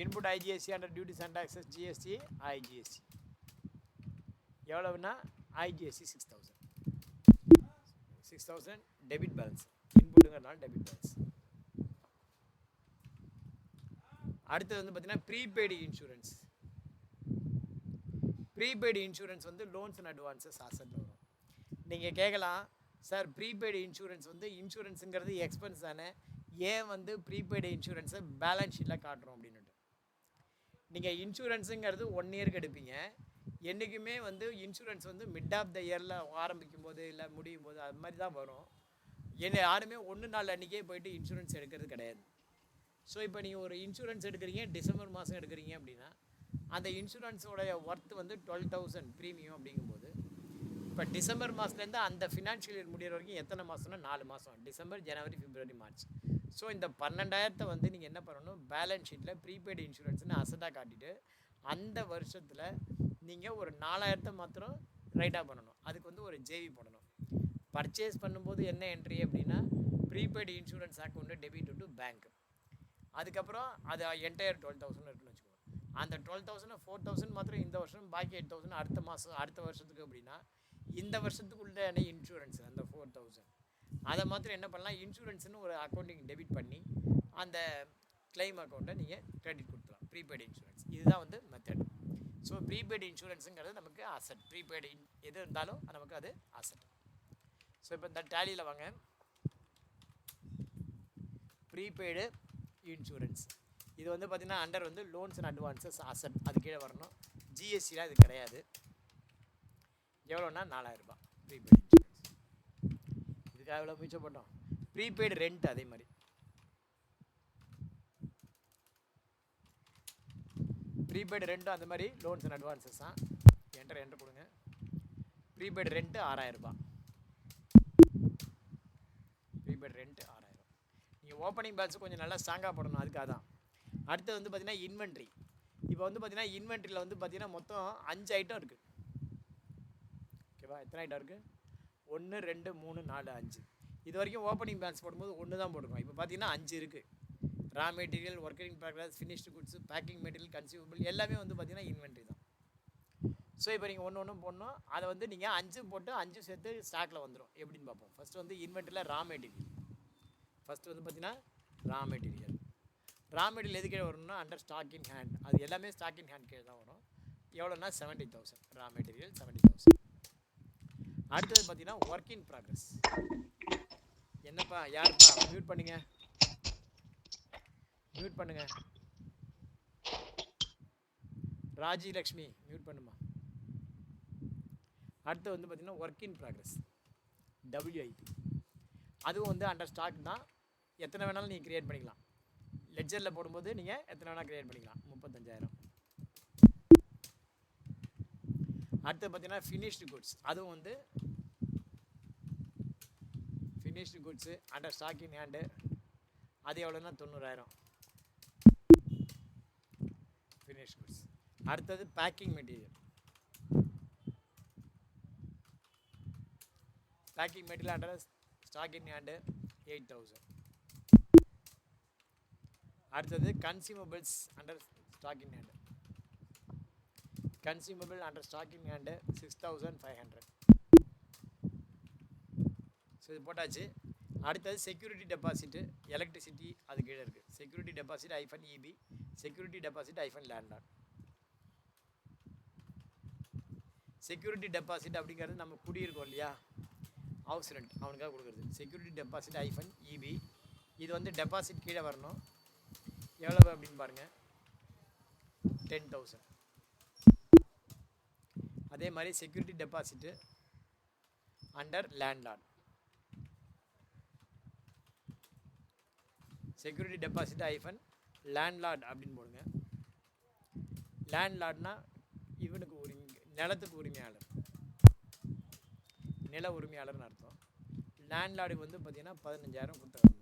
Input IGST under duties and taxes GST IGST எவ்வளவுன்னா ஐஜிஎஸ்டி 6000 டெபிட் பேலன்ஸ். இன்புட்டுங்கிறதுனால டெபிட் பேலன்ஸ். அடுத்தது வந்து பார்த்தீங்கன்னா ப்ரீபெய்டு இன்சூரன்ஸ். ப்ரீபெய்டு இன்சூரன்ஸ் வந்து லோன்ஸ் அண்ட் அட்வான்ஸஸ் ஆசெட்டில் வரும். நீங்கள் கேட்கலாம், சார் ப்ரீபெய்டு இன்சூரன்ஸ் வந்து இன்சூரன்ஸுங்கிறது எக்ஸ்பென்ஸ் தானே, ஏன் வந்து ப்ரீபெய்டு இன்சூரன்ஸை பேலன்ஸ் ஷீட்டில் காட்டுறோம் அப்படின்னுட்டு. நீங்கள் இன்சூரன்ஸுங்கிறது 1 இயருக்கு எடுப்பீங்க. என்றைக்குமே வந்து இன்சூரன்ஸ் வந்து மிட் ஆஃப் த இயரில் ஆரம்பிக்கும் போது இல்லை முடியும் போது அது மாதிரி தான் வரும். யாருமே 1 நாள் அன்றைக்கே போயிட்டு இன்சூரன்ஸ் எடுக்கிறது கிடையாது. ஸோ இப்போ நீங்கள் ஒரு இன்சூரன்ஸ் எடுக்கிறீங்க, டிசம்பர் மாதம் எடுக்கிறீங்க அப்படின்னா அந்த இன்சூரன்ஸோடைய ஒர்த் வந்து 12,000 ப்ரீமியம் அப்படிங்கும்போது இப்போ டிசம்பர் மாதத்துலேருந்து அந்த ஃபினான்ஷியல் இயர் முடிகிற வரைக்கும் எத்தனை மாதம்னா 4 மாதம். டிசம்பர், ஜனவரி, பிப்ரவரி, மார்ச். ஸோ இந்த 12,000 வந்து நீங்கள் என்ன பண்ணணும், பேலன்ஸ் ஷீட்டில் ப்ரீபெய்டு இன்சூரன்ஸ்னு அசட்டாக காட்டிட்டு அந்த வருஷத்தில் நீங்கள் ஒரு 4,000 மாத்திரம் ரைட்டாக பண்ணணும். அதுக்கு வந்து ஒரு ஜேவி போடணும். பர்ச்சேஸ் பண்ணும்போது என்ன என்ட்ரி அப்படின்னா prepaid insurance account debit to bank. அதுக்கப்புறம் அது என்டையர் 12,000 இருக்குன்னு வச்சுக்கோங்க. அந்த 12,000 4,000 மாத்திரம் இந்த வருஷம், பாக்கி 8,000 அடுத்த மாதம் அடுத்த வருஷத்துக்கு. அப்படின்னா இந்த வருஷத்துக்குள்ள இன்சூரன்ஸ் அந்த 4,000 அதை மாத்திரம் என்ன பண்ணலாம், இன்சூரன்ஸ்னு ஒரு அக்கௌண்ட்டிங் டெபிட் பண்ணி அந்த கிளைம் அக்கௌண்ட்டை நீங்கள் கிரெடிட் கொடுத்துலாம். ப்ரீபெய்டு இன்சூரன்ஸ் இதுதான் வந்து மெத்தட். ஸோ ப்ரீபெய்டு இன்சூரன்ஸுங்கிறது நமக்கு அசட். ப்ரீபெய்டு எது இருந்தாலும் நமக்கு அது அசட். ஸோ இப்போ இந்த டேலியில் வாங்க. ப்ரீபெய்டு இன்சூரன்ஸ் இது வந்து பார்த்திங்கன்னா அண்டர் வந்து லோன்ஸ் அண்ட் அட்வான்ஸஸ் அசட், அது கீழே வரணும். ஜிஎஸ்டிலாம் இது கிடையாது. எவ்வளோன்னா 4,000 ரூபாய் ப்ரீபெய்டு இன்சூரன்ஸ். இதுக்காக எவ்வளோ மிச்சம் பண்ணோம். ப்ரீபெய்டு ரெண்ட் அதே மாதிரி. ப்ரீபெய்டு ரெண்ட்டும் அந்த மாதிரி லோன்ஸ் அண்ட் அட்வான்ஸஸ் தான். என்ட்ரு கொடுங்க. ப்ரீபெய்டு ரெண்ட்டு 6,000 ரூபாய். Prepaid rent 6,000. நீங்கள் ஓப்பனிங் பேலன்ஸ் கொஞ்சம் நல்லா ஸ்ட்ராங்காக போடணும், அதுக்காக தான். அடுத்தது வந்து பார்த்தீங்கன்னா இன்வென்ட்ரி. இப்போ வந்து பார்த்தீங்கன்னா இன்வென்ட்ரியில் வந்து பார்த்தீங்கன்னா மொத்தம் 5 ஐட்டம் இருக்குது. ஓகேவா? எத்தனை ஐட்டம் இருக்குது? 1 2 3 4 5. இது வரைக்கும் ஓப்பனிங் பேலன்ஸ் போடும்போது 1 தான் போட்டுருக்கோம். இப்போ பார்த்தீங்கன்னா 5 இருக்குது. Raw material, working progress, finished goods, packing material, consumable எல்லாமே வந்து பார்த்தீங்கன்னா இன்வென்ட்ரி தான். ஸோ இப்போ நீங்கள் ஒன்று போடணும். அதை வந்து நீங்கள் 5 போட்டு 5 சேர்த்து ஸ்டாக்கில் வந்துடும். எப்படின்னு பார்ப்போம். ஃபஸ்ட்டு வந்து இன்வென்ட்ரியில் ரா மெட்டீரியல். ஃபஸ்ட்டு வந்து பார்த்தீங்கன்னா ரா மெட்டீரியல். ரா மெட்டீரியல் எது கீழே வரணும்னா அண்டர் ஸ்டாக் இன் ஹேண்ட். அது எல்லாமே ஸ்டாக் இன் ஹேண்ட் கீழே தான் வரும். எவ்வளோன்னா 70,000. Raw material 70,000. அடுத்தது பார்த்தீங்கன்னா ஒர்க் இன் ப்ராக்ரஸ். என்னப்பா யாருப்பா மியூட் பண்ணுங்க, மியூட் பண்ணுங்க. ராஜி லக்ஷ்மி மியூட் பண்ணுமா. அடுத்து வந்து பார்த்தீங்கன்னா ஒர்க் இன் ப்ராக்ரஸ் WIP. அதுவும் வந்து அண்டர் ஸ்டாக் தான். எத்தனை வேணாலும் நீங்கள் க்ரியேட் பண்ணிக்கலாம். லெட்ஜரில் போடும்போது நீங்கள் எத்தனை வேணால் க்ரியேட் பண்ணிக்கலாம். 35,000. அடுத்து பார்த்தீங்கன்னா ஃபினிஷ்டு குட்ஸ். அதுவும் வந்து finished goods under stock in hand. அது எவ்வளோன்னா 90,000 ஃபினிஷ்டு குட்ஸ். அடுத்தது packing material. Packing material under stock in hand 8,000. அடுத்தது consumables under stock in hand. Consumable under stock in hand 6,500. So இது போட்டாச்சு. அடுத்தது செக்யூரிட்டி டெபாசிட்டு, எலக்ட்ரிசிட்டி அது கீழே இருக்குது. Security deposit -EB, security deposit -landlord. Security deposit அப்படிங்கிறது நம்ம குடியிருக்கோம் இல்லையா, ஹவுஸ் ரெண்ட், அவனுக்காக கொடுக்குறது. Security deposit -EB. இது வந்து டெபாசிட் கீழே வரணும். எவ்வளவு அப்படின்னு பாருங்கள், 10,000. அதே மாதிரி security deposit under landlord. Security deposit hyphen landlord அப்படின்னு போடுங்க. லேண்ட்லார்ட்னா இவனுக்கு நிலத்துக்கு உரிமையாளர், நில உரிமையாளர்னு அர்த்தம். லேண்ட்லார்டுக்கு வந்து பார்த்தீங்கன்னா 15,000 கொடுத்தாங்க.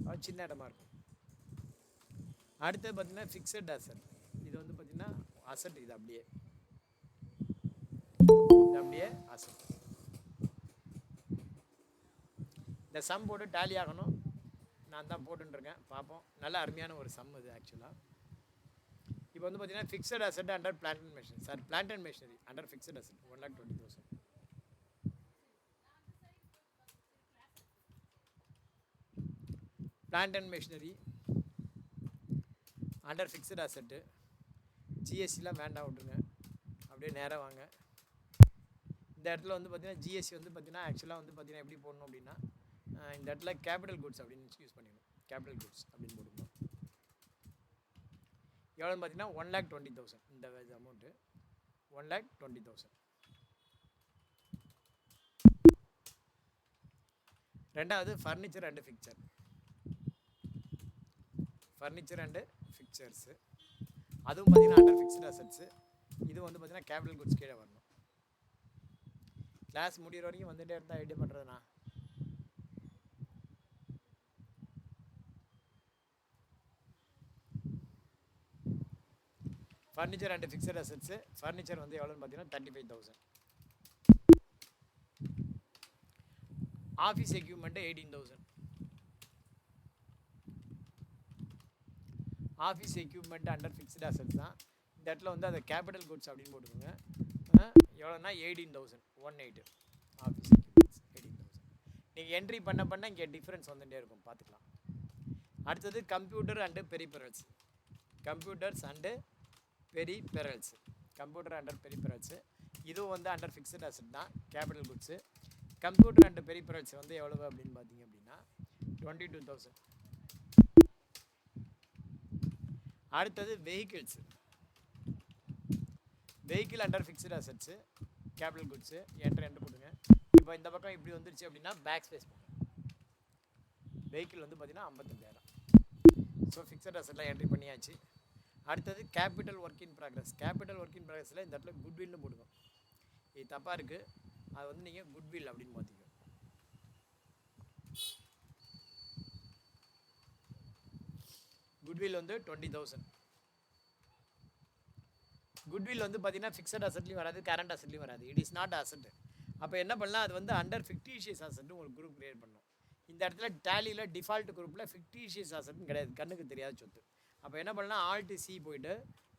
அது சின்ன இடமா இருக்கும். அடுத்து பார்த்தீங்கன்னா ஃபிக்ஸட் அசட். இது வந்து பார்த்தீங்கன்னா அசட், இது அப்படியே அசட். இந்த சம் போட்டு டேலி ஆகணும். நான் தான் போட்டுருக்கேன், பார்ப்போம். நல்ல அருமையான ஒரு சம் இது ஆக்சுவலாக. இப்போ வந்து பார்த்தீங்கன்னா fixed asset under plant and machinery, sir plant and machinery under fixed asset 1,20,000. Plant and machinery under fixed அசட்டு. ஜிஎஸ்டிலாம் வேண்டாம், விட்டுருங்க. அப்படியே நேராக வாங்க. இந்த இடத்துல வந்து பார்த்தீங்கன்னா ஜிஎஸ்டி வந்து பார்த்தீங்கன்னா ஆக்சுவலாக வந்து பார்த்தீங்கன்னா எப்படி போடணும் அப்படின்னா, இந்த இடத்துல கேபிட்டல் குட்ஸ் அப்படின்னு யூஸ் பண்ணிக்கணும். கேபிட்டல் குட்ஸ் அப்படின்னு போட்டுக்கணும். எவ்வளோன்னு பார்த்தீங்கன்னா 1,20,000 இந்த அமௌண்ட்டு 1,20,000. ரெண்டாவது furniture and fixture. Furniture and fixtures அதுவும் பார்த்தீங்கன்னா அண்டர் ஃபிக்ஸ்டு அசட்ஸு. இது வந்து பார்த்தீங்கன்னா கேபிட்டல் குட்ஸ் கீழே வரணும். கிளாஸ் முடிகிற வரைக்கும் வந்துகிட்டே இருந்தால் ஐடியா பண்ணுறதுண்ணா. Furniture and fixed assets. Furniture வந்து எவ்வளோன்னு பார்த்தீங்கன்னா 35,000. Office equipment 18,000. Office equipment under fixed assets தான். இந்த இடத்துல வந்து அதை கேபிட்டல் குட்ஸ் அப்படின்னு போட்டுக்கோங்க. எவ்வளோனா 18,000 18. Office equipments 18,000. நீங்கள் என்ட்ரி பண்ண இங்கே டிஃப்ரென்ஸ் வந்துகிட்டே இருக்கும், பார்த்துக்கலாம். அடுத்தது computer and peripherals. Computers and peripherals. Computer under peripherals இதுவும் வந்து அண்டர் ஃபிக்ஸ்டு அசட் தான், capital goods. Computer and peripherals வந்து எவ்வளவு அப்படின்னு பார்த்தீங்க அப்படின்னா 22,000. அடுத்தது vehicles. Vehicle under fixed assets capital goods. Entry போட்டுங்க. இப்போ இந்த பக்கம் இப்படி வந்துருச்சு அப்படின்னா பேக் ஸ்பேஸ் போங்க. வெஹிக்கிள் வந்து பார்த்தீங்கன்னா 55,000. ஸோ ஃபிக்ஸட் அசட்லாம் என்ட்ரி பண்ணியாச்சு. அடுத்தது capital work in progress. Capital work in ப்ராக்ரஸில் இந்த இடத்துல குட்வில்னு போடுங்க. இது தப்பாக இருக்குது, அது வந்து நீங்கள் குட்வில் அப்படின்னு பார்த்திங்க. குட்வில் வந்து 20,000. குட்வில் வந்து பார்த்தீங்கன்னா ஃபிக்ஸட் அசட்லையும் வராது, கரண்ட் அசட்லையும் வராது. It is not asset. அப்போ என்ன பண்ணலாம், அது வந்து அண்டர் ஃபிக்டிஷியஸ் அசட்னு உங்களுக்கு குரூப் கிரியேட் பண்ணணும். இந்த இடத்துல டேலியில் டிஃபால்ட் குரூப்பில் ஃபிக்டிஷியஸ் அசட்னு கிடையாது, கண்ணுக்கு தெரியாத சொத்து. அப்போ என்ன பண்ணலாம், ஆல்ட் சி போயிட்டு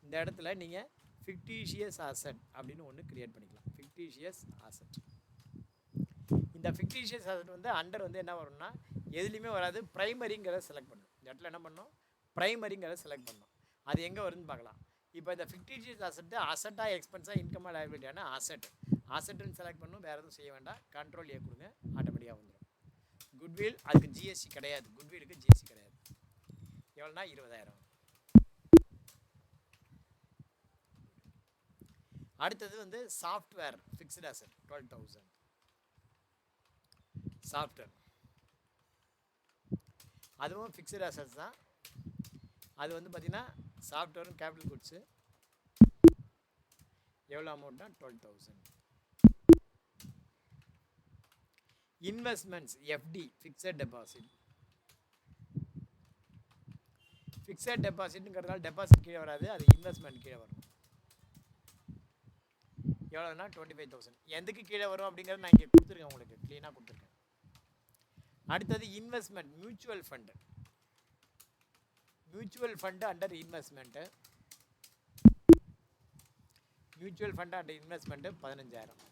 இந்த இடத்துல நீங்கள் ஃபிக்டிஷியஸ் அசட் அப்படின்னு ஒன்று கிரியேட் பண்ணிக்கலாம். Fictitious asset. இந்த ஃபிக்டிஷியஸ் அசட் வந்து அண்டர் வந்து என்ன வரும்னா எதுலேயுமே வராது, ப்ரைமரிங்கிறத செலக்ட் பண்ணணும். இந்த இடத்துல என்ன பண்ணணும், ப்ரைமரிங்கிறத செலக்ட் பண்ணணும். அது எங்கே வருதுன்னு பார்க்கலாம். இப்போ இந்த ஃபிக்டிஷியஸ் அசட்டு அசட்டாக எக்ஸ்பென்ஸாக இன்கமாக லைபிலிட்டியான அசட். அசட்டுன்னு செலக்ட் பண்ணணும், வேறு எதுவும் செய்ய வேண்டாம். கண்ட்ரோல் ஏ கொடுங்க, ஆட்டோமேட்டிக்காக வந்துடும். குட்வில் அதுக்கு ஜிஎஸ்டி கிடையாது, குட்விலுக்கு ஜிஎஸ்டி கிடையாது. எவ்வளோனா 20,000. அடுத்தது வந்து சாஃப்ட்வேர் ஃபிக்ஸ்டு அசட் 12,000. சாஃப்ட்வேர் அதுவும் ஃபிக்ஸ்டு அசட்ஸ் தான். அது வந்து பார்த்தீங்கன்னா சாஃப்ட்வேரும் கேபிட்டல் குட்ஸு. எவ்வளோ அமௌண்ட்னா 12,000. Investments FD fixed deposit. Fixed டெபாசிட்ங்கிறதுனால டெபாசிட் கீழே வராது, அது இன்வெஸ்ட்மெண்ட் கீழே வரும். எவ்வளோனா 25,000. எதுக்கு கீழே வரும் அப்படிங்கிறது நான் இங்கே கொடுத்துருக்கேன், உங்களுக்கு க்ளீனாக கொடுத்துருக்கேன். அடுத்தது investment mutual fund. Mutual fund under investment. Mutual fund under investment 15,000.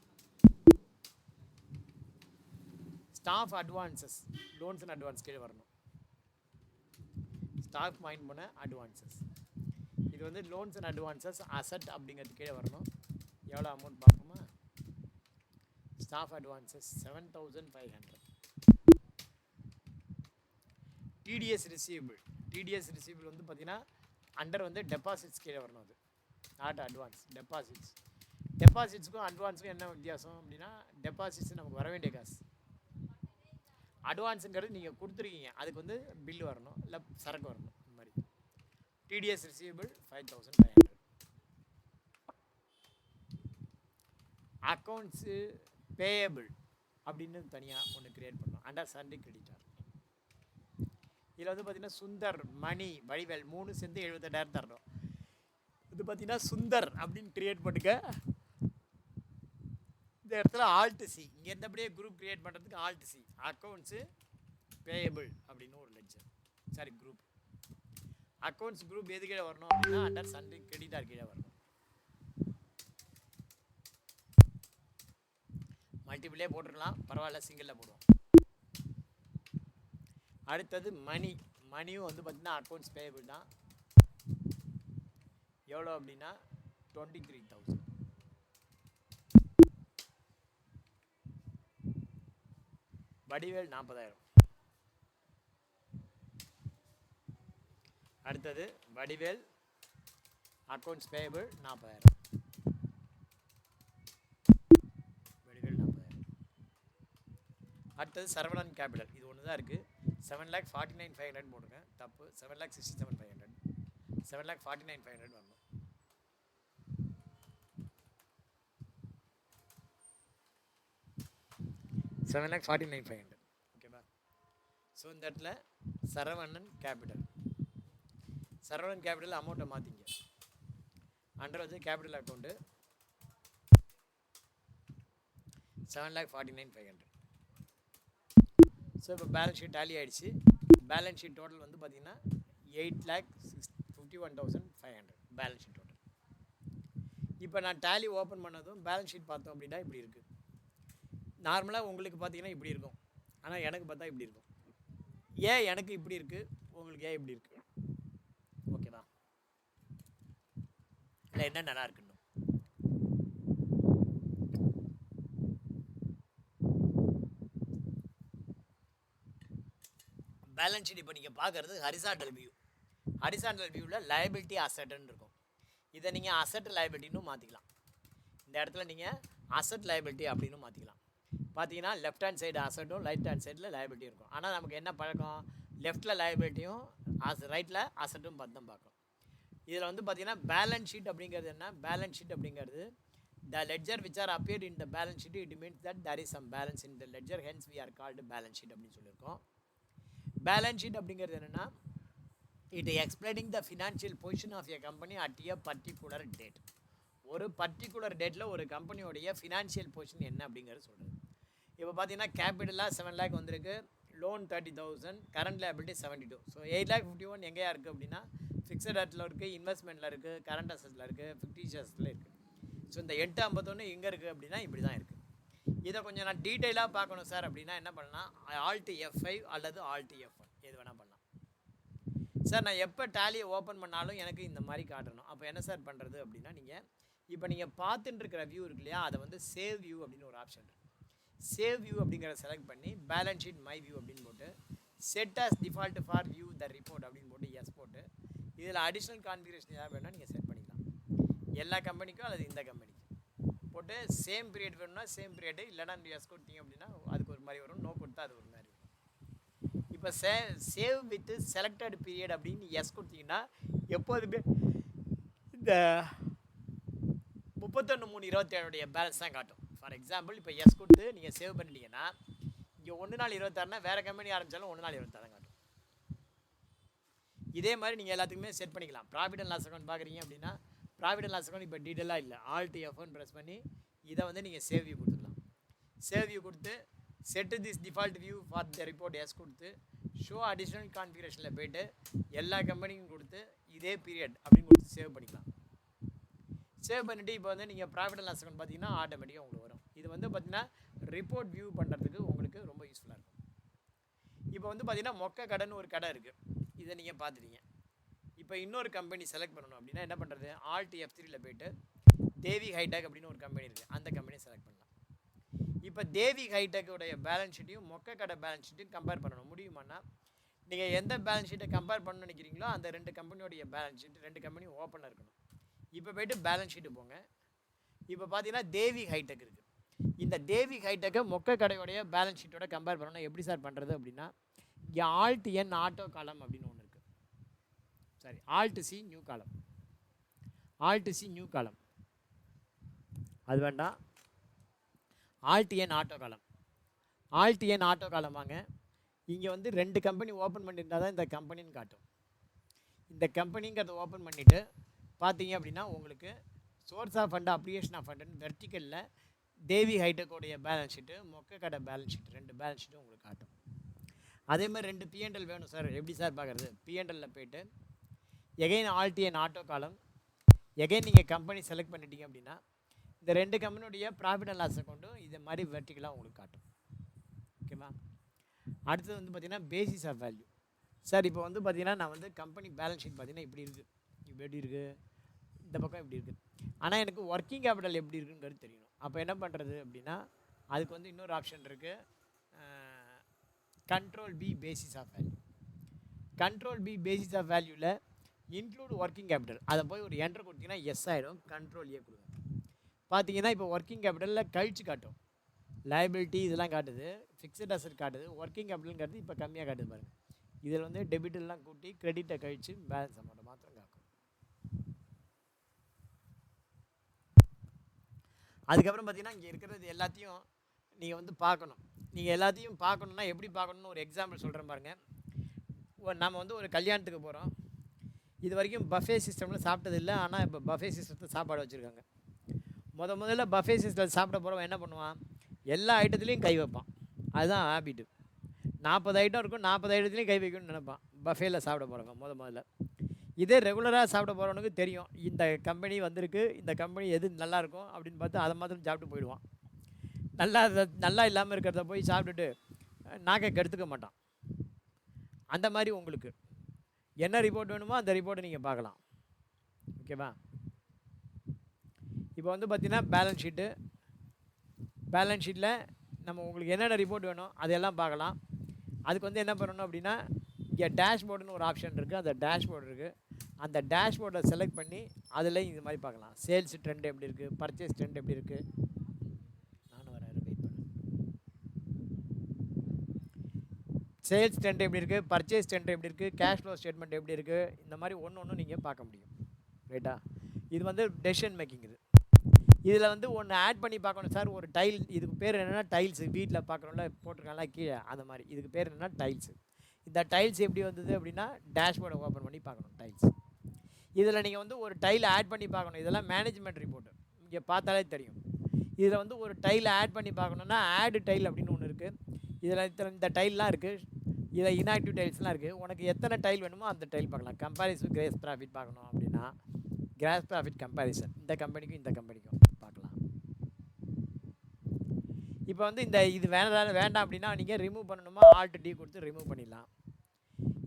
Staff advances loans and advance கீழே வரணும். ஸ்டாஃப் மைண்ட் பண்ண அட்வான்சஸ் இது வந்து லோன்ஸ் அண்ட் அட்வான்சஸ் அசட் அப்படிங்கிறது கீழே வரணும். எவ்வளோ அமௌண்ட் பார்ப்போமா, staff advances 7,500. TDS receivable. TDS receivable வந்து பார்த்தீங்கன்னா அண்டர் வந்து டெபாசிட்ஸ் கீழே வரணும். அது நாட் அட்வான்ஸ், டெபாசிட்ஸ். டெபாசிட்ஸுக்கும் அட்வான்ஸுக்கும் என்ன வித்தியாசம் அப்படின்னா, டெபாசிட்ஸ் நமக்கு வர வேண்டிய காசு. அட்வான்ஸுங்கிறது நீங்கள் கொடுத்துருக்கீங்க, அதுக்கு வந்து பில்லு வரணும், இல்லை சரக்கு வரணும். இந்த மாதிரி டிடிஎஸ் ரிசீவபிள் 5500. அக்கௌண்ட்ஸு பேயபிள் அப்படின்னு தனியாக ஒன்று கிரியேட் பண்ணோம், அண்டர் சண்டே கிரெடிட்டார். இதில் வந்து பார்த்தீங்கன்னா சுந்தர், மணி, வடிவேல் 3 சேர்ந்து 78,000 தரணும். இது பார்த்தீங்கன்னா சுந்தர் அப்படின்னு கிரியேட் பண்ணுங்க. இந்த இடத்துல ஆல்ட் சி, இங்கே இருந்தபடியே குரூப் கிரியேட் பண்ணுறதுக்கு ஆல்ட் சி, அக்கௌண்ட்ஸு பேயபிள் அப்படின்னு ஒரு ledger, sorry group. Accounts group எது கீழே வரணும் அப்படின்னா அண்டர் சண்டே கிரெடிட்டார் கீழே வரணும். மல்டிபிளே போட்டுடலாம், பரவாயில்ல, சிங்கிளில் போடுவோம். அடுத்தது மணி. மணியும் வந்து பார்த்தீங்கன்னா அக்கௌண்ட்ஸ் பேயபிள் தான். எவ்வளோ அப்படின்னா 23,000. வடிவேல் 40,000. அடுத்தது வடிவேல் அக்கௌண்ட்ஸ் பேயபிள் 40,000. வடிவேல் 40,000. அடுத்தது சரவணன் கேபிட்டல், இது ஒன்று தான் இருக்குது. 7,49,500 போடுங்க, தப்பு. 7,67,500. 7,49,500 வரணும். $7,49,500. ஓகேவா? ஸோ இந்த இடத்துல சரவணன் கேபிட்டல், சரவணன் கேபிட்டல் அமௌண்ட்டை மாற்றிங்க. அண்டர் வந்து கேபிட்டல் அக்கௌண்ட்டு 7,49,500. ஸோ இப்போ பேலன்ஸ் ஷீட் டேலி ஆகிடுச்சு. பேலன்ஸ் ஷீட் டோட்டல் வந்து பார்த்தீங்கன்னா 8,51,500 பேலன்ஸ் ஷீட் டோட்டல். இப்போ நான் டேலி ஓப்பன் பண்ணதும் பேலன்ஸ் ஷீட் பார்த்தோம் அப்படின்னா இப்படி இருக்குது. நார்மலாக உங்களுக்கு பார்த்தீங்கன்னா இப்படி இருக்கும், ஆனால் எனக்கு பார்த்தா இப்படி இருக்கும். ஏன் எனக்கு இப்படி இருக்குது, உங்களுக்கு ஏன் இப்படி இருக்குது? ஓகேவா? இல்லை என்ன நல்லா இருக்குன்னு பேலன்ஸ் ஷீட் இப்போ நீங்கள் பார்க்குறது ஹரிசாண்டல் வியூ. ஹரிசாண்டல் வியூவில் லைபிலிட்டி அசட்டுன்னு இருக்கும். இதை நீங்கள் அசட் லைபிலிட்டின்னு மாற்றிக்கலாம். இந்த இடத்துல நீங்கள் அசட் லைபிலிட்டி அப்படின்னு மாற்றிக்கலாம். பார்த்தீங்கன்னா லெஃப்ட் ஹேண்ட் சைடு அசட்டும் ரைட் ஹேண்ட் சைடில் லைபிலிட்டி இருக்கும். ஆனால் நமக்கு என்ன பழக்கம், லெஃப்ட்டில் லைபிலிட்டியும் ரைட்டில் அசட்டும் பார்த்து தான் பார்க்கணும். இதில் வந்து பார்த்தீங்கன்னா பேலன்ஸ் ஷீட் அப்படிங்கிறது என்ன, பேலன்ஸ் ஷீட் அப்படிங்கிறது the ledger which are appeared in the balance sheet, it means that there is some balance in the ledger, hence we are called balance sheet அப்படின்னு சொல்லியிருக்கோம். பேலன்ஸ் ஷீட் அப்படிங்கிறது என்னென்னா, it explaining the financial position of a company at a particular date. ஒரு பர்டிகுலர் டேட்டில் ஒரு கம்பெனியோடைய ஃபினான்ஷியல் பொசிஷன் என்ன அப்படிங்கிறது சொல்கிறது. இப்போ பார்த்தீங்கன்னா கேபிட்டலாக 7 lakh வந்திருக்கு, லோன் 30,000, கரண்ட் லைபிலிட்டி 72. ஸோ 8,51,000 எங்கேயா இருக்குது அப்படின்னா ஃபிக்ஸட் அசட்டில் இருக்குது, இன்வெஸ்ட்மெண்ட்டில் இருக்குது, கரண்ட் அசட்டில் இருக்குது, ஃபிக்டிஷியஸில் இருக்குது. ஸோ இந்த 851 எங்கே இருக்குது அப்படின்னா இப்படி தான் இருக்குது. இதை கொஞ்சம் நான் டீட்டெயிலாக பார்க்கணும் சார் அப்படின்னா என்ன பண்ணலாம், ஆல்ட் F5 அல்லது ஆல்ட் F1 எது வேணால் பண்ணலாம். சார் நான் எப்போ டேலியை ஓப்பன் பண்ணாலும் எனக்கு இந்த மாதிரி காட்டணும், அப்போ என்ன சார் பண்ணுறது அப்படின்னா, இப்போ நீங்கள் பார்த்துட்டு இருக்கிற வியூ இருக்கு இல்லையா, அதை வந்து சேவ் வியூ அப்படின்னு ஒரு ஆப்ஷன் இருக்குது. சேவ் வியூ அப்படிங்கிறத செலக்ட் பண்ணி பேலன்ஸ் ஷீட் மை வியூ அப்படின்னு போட்டு set as default for view the report அப்படின்னு போட்டு எஸ் போட்டு இதில் அடிஷ்னல் கான்ஃபிகரேஷன் ஏதாவது வேணும்னா நீங்கள் செட் பண்ணிக்கலாம். எல்லா கம்பெனிக்கும் அல்லது இந்த கம்பெனிக்கு போட்டு சேம் பீரியட் வேணும்னா சேம் பீரியடு, இல்லைனா எஸ் கொடுத்தீங்க அப்படின்னா அதுக்கு ஒரு மாதிரி வரும், நோ கொடுத்தா அது ஒரு மாதிரி வரும். இப்போ சேவ் வித் செலக்டட் பீரியட் அப்படின்னு எஸ் கொடுத்தீங்கன்னா எப்போதுமே இந்த 31/3/27 பேலன்ஸ் தான் காட்டும். ஃபார் எக்ஸாம்பிள் இப்போ எஸ் கொடுத்து நீங்கள் சேவ் பண்ணிட்டீங்கன்னா இங்கே 1/4/26னா வேறு கம்பெனி ஆரம்பித்தாலும் 1/4/26 தான் காட்டும். இதே மாதிரி நீங்கள் எல்லாத்துக்குமே செட் பண்ணிக்கலாம். ப்ராஃபிட் அண்ட் லாஸ் அக்கௌண்ட் பார்க்குறீங்க அப்படின்னா ப்ராஃபிட் அண்ட் லாஸ் அக்கௌண்ட் இப்போ டீட்டெயிலாக இல்லை, ஆல்ட் F1 ப்ரெஸ் பண்ணி இதை வந்து நீங்கள் சேவ் வியூ கொடுத்துக்கலாம். சேவ் வியூ கொடுத்து set this default view for the report yes கொடுத்து ஷோ அடிஷ்னல் கான்ஃபிகரேஷனில் போய்ட்டு எல்லா கம்பெனிக்கும் கொடுத்து இதே பீரியட் அப்படின்னு கொடுத்து சேவ் பண்ணிக்கலாம். சேவ் பண்ணிவிட்டு இப்போ வந்து நீங்கள் ப்ராஃபிட் அண்ட் லாஸ் அக்கௌண்ட் பார்த்தீங்கன்னா ஆட்டோமேட்டிக்காக உங்களுக்கு வரும். இது வந்து பார்த்தீங்கன்னா ரிப்போர்ட் வியூ பண்ணுறதுக்கு உங்களுக்கு ரொம்ப யூஸ்ஃபுல்லாக இருக்கும். இப்போ வந்து பார்த்தீங்கன்னா மொக்க கடைன்னு ஒரு கடை இருக்குது, இதை நீங்கள் பார்த்துட்டீங்க. இப்போ இன்னொரு கம்பெனி செலக்ட் பண்ணணும் அப்படின்னா என்ன பண்ணுறது, ஆல்ட் F3யில் போய்ட்டு தேவி ஹைடெக் அப்படின்னு ஒரு கம்பெனி இருக்குது, அந்த கம்பெனியை செலக்ட் பண்ணலாம். இப்போ தேவி ஹைடெக்கோடைய பேலன்ஸ் ஷீட்டையும் மொக்க கடை பேலன்ஸ் ஷீட்டையும் கம்பேர் பண்ணணும் முடியுமானா, நீங்கள் எந்த பேலன்ஸ் ஷீட்டை கம்பேர் பண்ணணும்னு நினைக்கிறீங்களோ அந்த 2 கம்பெனியோடைய பேலன்ஸ் ஷீட் 2 கம்பெனியும் ஓப்பனில் இருக்கணும். இப்போ போய்ட்டு பேலன்ஸ் ஷீட்டு போங்க, இப்போ பார்த்தீங்கன்னா தேவி ஹைடெக் இருக்குது. இந்த தேவி ஹைடெக்கை மொக்க கடையோடைய பேலன்ஸ் ஷீட்டோட கம்பேர் பண்ணணும். எப்படி சார் பண்ணுறது அப்படின்னா, இங்கே ஆல்ட் என் ஆட்டோ காலம் அப்படின்னு ஒன்று இருக்குது. சாரி, ஆல்ட் சி நியூ காலம். ஆல்ட் சி நியூ காலம் அது வேண்டாம். ஆல்ட் என் ஆட்டோ காலம். ஆல்ட் என் ஆட்டோ காலம் வாங்க. இங்கே வந்து 2 கம்பெனி ஓப்பன் பண்ணியிருந்தால் தான் இந்த கம்பெனின்னு காட்டும். இந்த கம்பெனிங்கிறத ஓப்பன் பண்ணிவிட்டு பார்த்தீங்க அப்படின்னா உங்களுக்கு source of fund, application of ஃபண்டுன்னு வெர்டிக்கலில் தேவி ஹைடெக்கோடைய பேலன்ஸ் ஷீட்டு, மொக்க கடை பேலன்ஸ் ஷீட், 2 பேலன்ஸ் ஷீட்டும் உங்களுக்கு காட்டும். அதே மாதிரி 2 P&L வேணும் சார். எப்படி சார் பார்க்குறது? P&Lல போய்ட்டு எகைன் ஆல்ட் என் ஆட்டோ காலம், எகைன் நீங்கள் கம்பெனி செலக்ட் பண்ணிட்டீங்க அப்படின்னா இந்த 2 கம்பெனியுடைய ப்ராஃபிட் அண்ட் லாஸ் அக்கௌண்ட்டும் இதை மாதிரி வெர்டிக்கலாக உங்களுக்கு காட்டும். ஓகேவா? அடுத்தது வந்து பார்த்திங்கன்னா பேசிஸ் ஆஃப் வேல்யூ. சார் இப்போ வந்து பார்த்திங்கன்னா நான் வந்து கம்பெனி பேலன்ஸ் ஷீட் பார்த்திங்கன்னா இப்படி இருக்குது, இப்போ எப்படி இருக்குது, இந்த பக்கம் இப்படி இருக்குது. ஆனால் எனக்கு ஒர்க்கிங் கேபிட்டல் எப்படி இருக்குங்கிறது தெரியணும். அப்போ என்ன பண்ணுறது அப்படின்னா அதுக்கு வந்து இன்னொரு ஆப்ஷன் இருக்குது, control B basis of value. Control B basis of வேல்யூவில் இன்க்ளூட் ஒர்க்கிங் கேபிட்டல் அதை போய் ஒரு என்ட்ரு கொடுத்தீங்கன்னா எஸ் ஆகிடும். கண்ட்ரோல் ஏ கொடுங்க. பார்த்தீங்கன்னா இப்போ ஒர்க்கிங் கேபிட்டலில் கழிச்சு காட்டும். லைபிலிட்டி இதெல்லாம் காட்டுது, ஃபிக்ஸட் அசட் காட்டுது, ஒர்க்கிங் கேபிட்டலுங்கிறது இப்போ கம்மியாக காட்டுது பாருங்கள். இதில் வந்து டெபிட்டெல்லாம் கூட்டி கிரெடிட்டை கழித்து பேலன்ஸ் அமௌண்ட்டை மாத்திரம் காக்கும். அதுக்கப்புறம் பார்த்தீங்கன்னா இங்கே இருக்கிறது எல்லாத்தையும் நீங்கள் வந்து பார்க்கணும். நீங்கள் எல்லாத்தையும் பார்க்கணுன்னா எப்படி பார்க்கணுன்னு ஒரு எக்ஸாம்பிள் சொல்கிறேன் பாருங்கள். நம்ம வந்து ஒரு கல்யாணத்துக்கு போகிறோம். இது வரைக்கும் பஃபே சிஸ்டமில் சாப்பிட்டதில்லை. ஆனால் இப்போ பஃபே சிஸ்டத்தை சாப்பாடு வச்சுருக்காங்க. முதல்ல பஃபே சிஸ்டத்தில் சாப்பிட போகிறவன் என்ன பண்ணுவான், எல்லா ஐட்டத்துலேயும் கை வைப்பான். அதுதான் ஹேபிட்டு. 40 ஐட்டம் இருக்கும், 40 ஐட்டத்துலேயும் கை வைக்கணும்னு நினைப்பான் பஃபேயில் சாப்பிட போகிறவங்க. முதல்ல இதே ரெகுலராக சாப்பிட போகிறவனுக்கு தெரியும் இந்த கம்பெனி வந்திருக்கு, இந்த கம்பெனி எது நல்லாயிருக்கும் அப்படின்னு பார்த்து அதை மாத்திரம் சாப்பிட்டு போயிடுவான். நல்லா இல்லாமல் இருக்கிறத போய் சாப்பிட்டுட்டு நாக்கை கெடுத்துக்க மாட்டான். அந்த மாதிரி உங்களுக்கு என்ன ரிப்போர்ட் வேணுமோ அந்த ரிப்போர்ட்டை நீங்கள் பார்க்கலாம். ஓகேவா? இப்போ வந்து பார்த்திங்கன்னா பேலன்ஸ் ஷீட்டில் நம்ம உங்களுக்கு என்னென்ன ரிப்போர்ட் வேணும் அதையெல்லாம் பார்க்கலாம். அதுக்கு வந்து என்ன பண்ணணும் அப்படின்னா இங்கே டேஷ்போர்டுன்னு ஒரு ஆப்ஷன் இருக்குது. அந்த டேஷ்போர்டு இருக்குது. அந்த டேஷ்போர்டை செலக்ட் பண்ணி அதில் இது மாதிரி பார்க்கலாம். சேல்ஸ் ட்ரெண்ட் எப்படி இருக்குது, பர்ச்சேஸ் ட்ரெண்ட் எப்படி இருக்குது. நானும் வரேன், வெயிட் பண்ணு. சேல்ஸ் ட்ரெண்ட் எப்படி இருக்குது, பர்ச்சேஸ் ட்ரெண்ட் எப்படி இருக்குது, கேஷ் ஃப்ளோ ஸ்டேட்மெண்ட் எப்படி இருக்குது, இந்த மாதிரி ஒன்று நீங்கள் பார்க்க முடியும். ரைட்டா? இது வந்து டெசிஷன் மேக்கிங். இதில் வந்து ஒன்று ஆட் பண்ணி பார்க்கணும் சார். ஒரு டைல், இதுக்கு பேர் என்னென்னா டைல்ஸு. வீட்டில் பார்க்குறோம்ல போட்டிருக்காங்களா கீழே, அந்த மாதிரி இதுக்கு பேர் என்னென்னா டைல்ஸு. இந்த டைல்ஸ் எப்படி வந்தது அப்படின்னா டேஷ்போர்டை ஓப்பன் பண்ணி பார்க்கணும் டைல்ஸ். இதில் நீங்கள் வந்து ஒரு டைல் ஆட் பண்ணி பார்க்கணும். இதெல்லாம் மேனேஜ்மெண்ட் ரிப்போர்ட்டு, இங்கே பார்த்தாலே தெரியும். இதில் வந்து ஒரு டைலை ஆட் பண்ணி பார்க்கணுன்னா ஆட் டைல் அப்படின்னு ஒன்று இருக்குது. இதில் இந்த டைல்லாம் இருக்குது. இதில் இன்ஆக்டிவ் டைல்ஸ்லாம் இருக்குது. உனக்கு எத்தனை டைல் வேணுமோ அந்த டைல் பார்க்கலாம். கம்பேரிசன் கிரேஸ் ப்ராஃபிட் பார்க்கணும் அப்படின்னா கிராஸ் ப்ராஃபிட் கம்பேரிசன் இந்த கம்பெனிக்கும் இந்த கம்பெனிக்கும் பார்க்கலாம். இப்போ வந்து இது வேண்டாம் அப்படின்னா நீங்கள் ரிமூவ் பண்ணணுமா ஆல்ட் டி கொடுத்து ரிமூவ் பண்ணிடலாம்.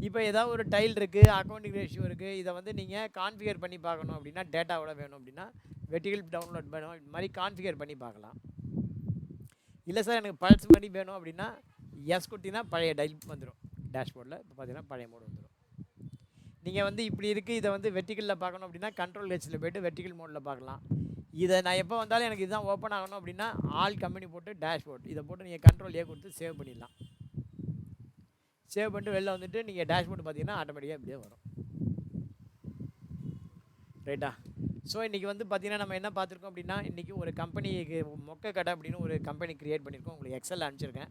இப்போ ஏதாவது ஒரு டைல் இருக்குது, அக்கௌண்டிங் ரேஷியோ இருக்குது, இதை வந்து நீங்கள் கான்ஃபிகர் பண்ணி பார்க்கணும் அப்படின்னா டேட்டாவோட வேணும் அப்படின்னா வெர்டிகல் டவுன்லோட் வேணும், இது மாதிரி கான்ஃபிகர் பண்ணி பார்க்கலாம். இல்லை சார் எனக்கு பல்ஸ் பண்ணி வேணும் அப்படின்னா எஸ் கொடுத்தீங்கன்னா பழைய டைல் வந்துடும். டேஷ்போர்டில் இப்போ பார்த்தீங்கன்னா பழைய மோடு வந்துடும். நீங்கள் வந்து இப்படி இருக்குது, இதை வந்து வெர்டிகலில் பார்க்கணும் அப்படின்னா கண்ட்ரோல் ஹெச்சில் போய்ட்டு வெர்டிகல் மோடில் பார்க்கலாம். இதை நான் எப்போ வந்தாலும் எனக்கு இதுதான் ஓப்பன் ஆகணும் அப்படின்னா ஆல் கம்பெனி போட்டு டேஷ்போர்ட் இதை போட்டு நீங்கள் கண்ட்ரோல் ஏ கொடுத்து சேவ் பண்ணிடலாம். சேவ் பண்ணிட்டு வெளில வந்துட்டு நீங்கள் டேஷ்போர்ட் பார்த்தீங்கன்னா ஆட்டோமேட்டிக்காக இப்படியே வரும். ரைட்டா? ஸோ இன்றைக்கி வந்து பார்த்திங்கன்னா நம்ம என்ன பார்த்துருக்கோம் அப்படின்னா இன்றைக்கி ஒரு கம்பெனிக்கு மொக்க கடை அப்படின்னு ஒரு கம்பெனி க்ரியேட் பண்ணியிருக்கோம். உங்களுக்கு எக்ஸல் அனுப்பிச்சிருக்கேன்.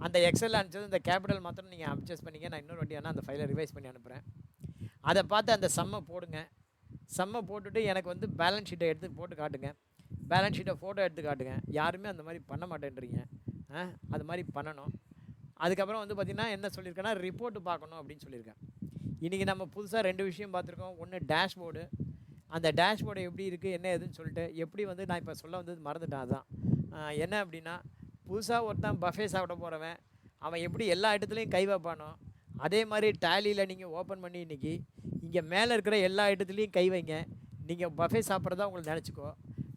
அந்த எக்ஸல் அனுப்பிச்சது இந்த கேபிட்டல் மாத்திரம் நீங்கள் அப்ஜஸ்ட் பண்ணிங்க. நான் இன்னொரு வாட்டி வேணால் அந்த ஃபைலை ரிவைஸ் பண்ணி அனுப்புகிறேன். அதை பார்த்து அந்த சம்மை போடுங்க. சம்மை போட்டுட்டு எனக்கு வந்து பேலன்ஸ் ஷீட்டை எடுத்து போட்டு காட்டுங்க. பேலன்ஸ் ஷீட்டை ஃபோட்டோ எடுத்து காட்டுங்க. யாருமே அந்த மாதிரி பண்ண மாட்டேன்றீங்க. அது மாதிரி பண்ணணும். அதுக்கப்புறம் வந்து பார்த்திங்கன்னா என்ன சொல்லியிருக்கேன்னா ரிப்போர்ட்டு பார்க்கணும் அப்படின்னு சொல்லியிருக்கேன். இன்றைக்கி நம்ம புதுசாக 2 விஷயம் பார்த்துருக்கோம். ஒன்று டேஷ்போர்டு. அந்த டேஷ்போர்டு எப்படி இருக்குது என்ன ஏதுன்னு சொல்லிட்டு எப்படி வந்து நான் இப்போ சொல்ல வந்தது மறந்துட்டேன். அதுதான் என்ன அப்படின்னா புதுசாக ஒருத்தன் பஃபே சாப்பிட போகிறவன் அவன் எப்படி எல்லா இடத்துலையும் கை வைப்பானோ அதே மாதிரி டேலியில் நீங்கள் ஓப்பன் பண்ணி இன்றைக்கி இங்கே மேலே இருக்கிற எல்லா இடத்துலையும் கை வைங்க. நீங்கள் பஃபே சாப்பிட்றதா உங்களுக்கு நினச்சிக்கோ.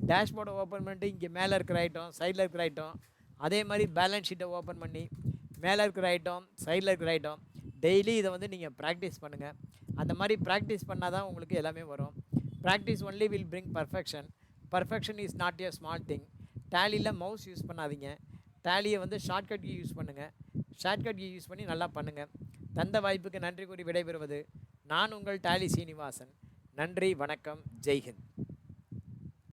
டேஷ்போர்டை ஓப்பன் பண்ணிட்டு இங்கே மேலே இருக்கிற ஐட்டம் சைடில் இருக்கிற ஐட்டம் அதே மாதிரி பேலன்ஸ் ஷீட்டை ஓப்பன் பண்ணி மேலே இருக்கிற ஐட்டம் சைடில் இருக்கிற ஐட்டம் டெய்லி இதை வந்து நீங்கள் ப்ராக்டிஸ் பண்ணுங்கள். அந்த மாதிரி ப்ராக்டிஸ் பண்ணால் தான் உங்களுக்கு எல்லாமே வரும். Practice only will bring perfection. Perfection is not a small thing. டேலியில் மவுஸ் யூஸ் பண்ணாதீங்க. டேலியை வந்து ஷார்ட்கட் கீ யூஸ் பண்ணுங்கள். ஷார்ட்கட் கீ யூஸ் பண்ணி நல்லா பண்ணுங்கள். தந்த வாய்ப்புக்கு நன்றி கூறி விடைபெறுவது நான் உங்கள் டேலி சீனிவாசன். நன்றி, வணக்கம், ஜெய்ஹிந்த்.